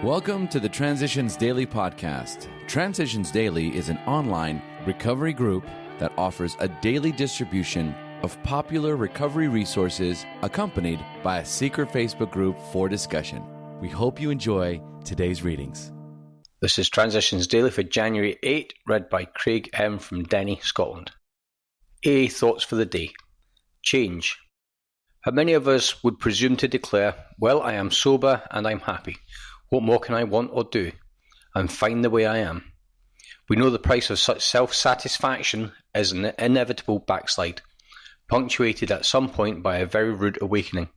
Welcome to the Transitions Daily podcast. Transitions Daily is an online recovery group that offers a daily distribution of popular recovery resources accompanied by a secret Facebook group for discussion. We hope you enjoy today's readings. This is Transitions Daily for January 8, read by Craig M. from Denny, Scotland. AA thoughts for the day. Change. How many of us would presume to declare, well, I am sober and I'm happy. What more can I want or do? I'm fine the way I am. We know the price of such self-satisfaction is an inevitable backslide, punctuated at some point by a very rude awakening.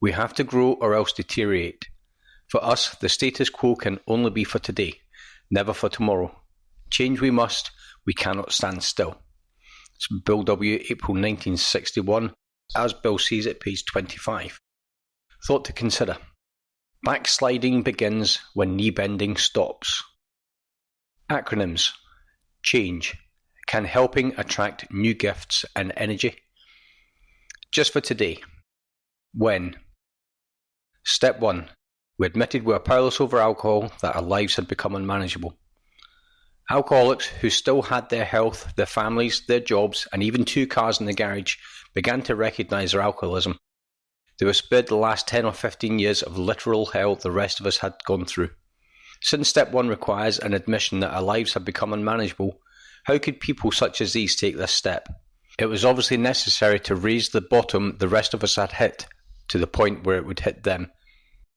We have to grow or else deteriorate. For us, the status quo can only be for today, never for tomorrow. Change we must, we cannot stand still. It's Bill W., April 1961, as Bill sees it, page 25. Thought to consider. Backsliding begins when knee bending stops. Acronyms. Change. Can helping attract new gifts and energy? Just for today. When? Step 1. We admitted we were powerless over alcohol, that our lives had become unmanageable. Alcoholics who still had their health, their families, their jobs, and even 2 cars in the garage began to recognise their alcoholism. They were spared the last 10 or 15 years of literal hell the rest of us had gone through. Since step 1 requires an admission that our lives had become unmanageable, how could people such as these take this step? It was obviously necessary to raise the bottom the rest of us had hit, to the point where it would hit them.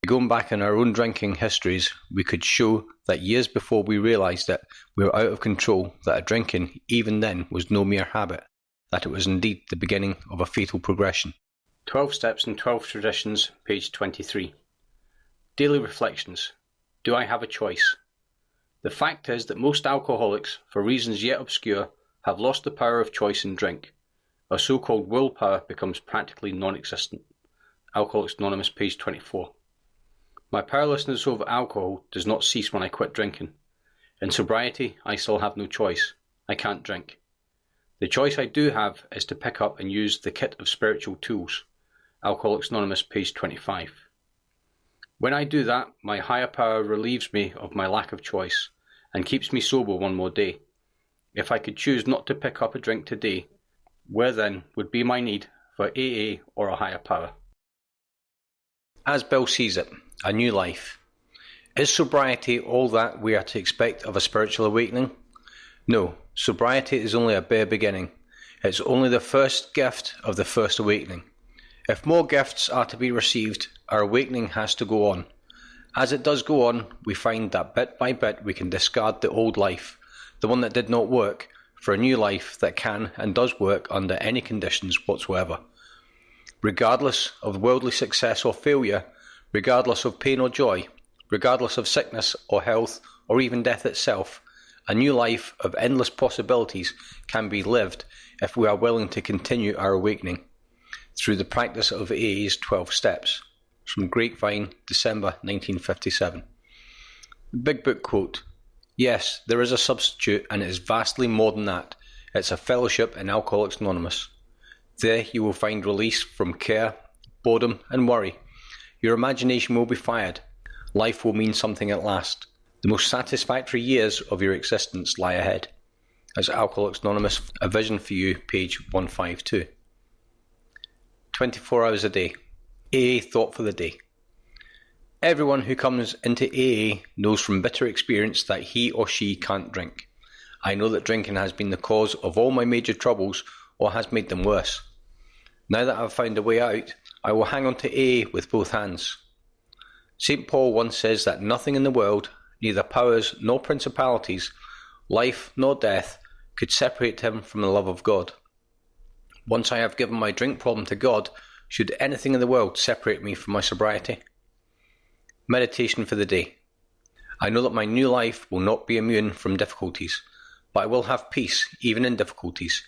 Going back in our own drinking histories, we could show that years before we realised that we were out of control, that our drinking, even then, was no mere habit, that it was indeed the beginning of a fatal progression. 12 Steps and 12 Traditions, page 23. Daily Reflections. Do I have a choice? The fact is that most alcoholics, for reasons yet obscure, have lost the power of choice in drink. Our so-called willpower becomes practically non-existent. Alcoholics Anonymous, page 24. My powerlessness over alcohol does not cease when I quit drinking. In sobriety, I still have no choice. I can't drink. The choice I do have is to pick up and use the kit of spiritual tools. Alcoholics Anonymous, page 25. When I do that, my higher power relieves me of my lack of choice and keeps me sober one more day. If I could choose not to pick up a drink today, where then would be my need for AA or a higher power? As Bill sees it, a new life. Is sobriety all that we are to expect of a spiritual awakening? No, sobriety is only a bare beginning. It's only the first gift of the first awakening. If more gifts are to be received, our awakening has to go on. As it does go on, we find that bit by bit we can discard the old life, the one that did not work, for a new life that can and does work under any conditions whatsoever. Regardless of worldly success or failure, regardless of pain or joy, regardless of sickness or health or even death itself, a new life of endless possibilities can be lived if we are willing to continue our awakening through the practice of AA's 12 Steps. From Grapevine, December 1957. The Big Book quote. Yes, there is a substitute, and it is vastly more than that. It's a fellowship in Alcoholics Anonymous. There you will find release from care, boredom and worry. Your imagination will be fired. Life will mean something at last. The most satisfactory years of your existence lie ahead. As Alcoholics Anonymous, A Vision for You, page 152. 24 hours a day. AA thought for the day. Everyone who comes into AA knows from bitter experience that he or she can't drink. I know that drinking has been the cause of all my major troubles or has made them worse. Now that I've found a way out, I will hang on to AA with both hands. St. Paul once says that nothing in the world, neither powers nor principalities, life nor death, could separate him from the love of God. Once I have given my drink problem to God, should anything in the world separate me from my sobriety? Meditation for the day. I know that my new life will not be immune from difficulties, but I will have peace even in difficulties.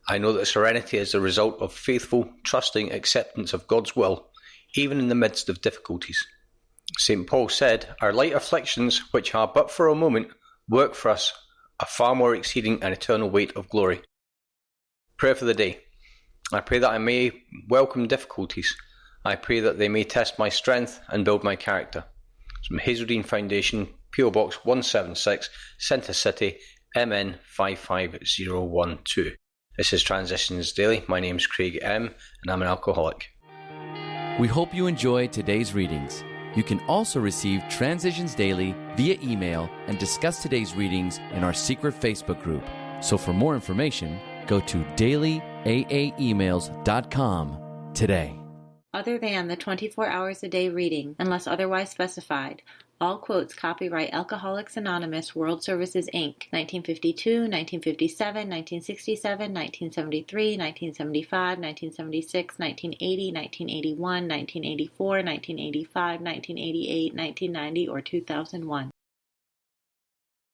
I know that serenity is the result of faithful, trusting acceptance of God's will, even in the midst of difficulties. St. Paul said, our light afflictions, which are but for a moment, work for us a far more exceeding and eternal weight of glory. Prayer for the day. I pray that I may welcome difficulties. I pray that they may test my strength and build my character. from Hazeldean Foundation, PO Box 176, Centre City, MN 55012. This is Transitions Daily. My name's Craig M, and I'm an alcoholic. We hope you enjoyed today's readings. You can also receive Transitions Daily via email and discuss today's readings in our secret Facebook group. So for more information, go to dailyaaemails.com today. Other than the 24 hours a day reading, unless otherwise specified, all quotes copyright Alcoholics Anonymous World Services, Inc., 1952, 1957, 1967, 1973, 1975, 1976, 1980, 1981, 1984, 1985, 1988, 1990, or 2001.